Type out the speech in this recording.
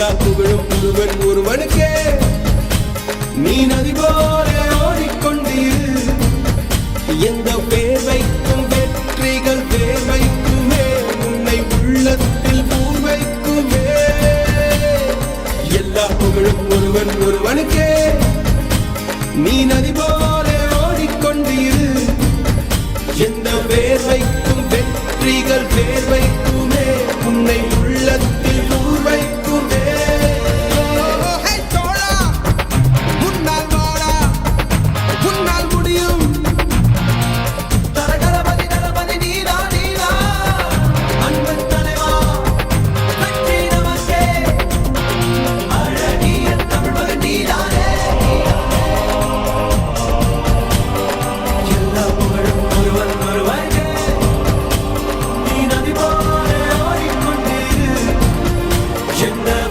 எல்லா புகழும் ஒருவன் ஒருவனுக்கே. நீ நதி போல ஓடிக்கொண்டீர். எந்த பேர் வைக்கும் வெற்றிகள் பேர் வைக்குமே, உன்னை உள்ளத்தில் பூர் வைக்குமே. எல்லா புகழும் ஒருவன் ஒருவனுக்கே. நீ நதி போல ஓடிக்கொண்டீர். எந்த பேர் வைக்கும் வெற்றிகள் பேர் வைக்குமே, உன்னை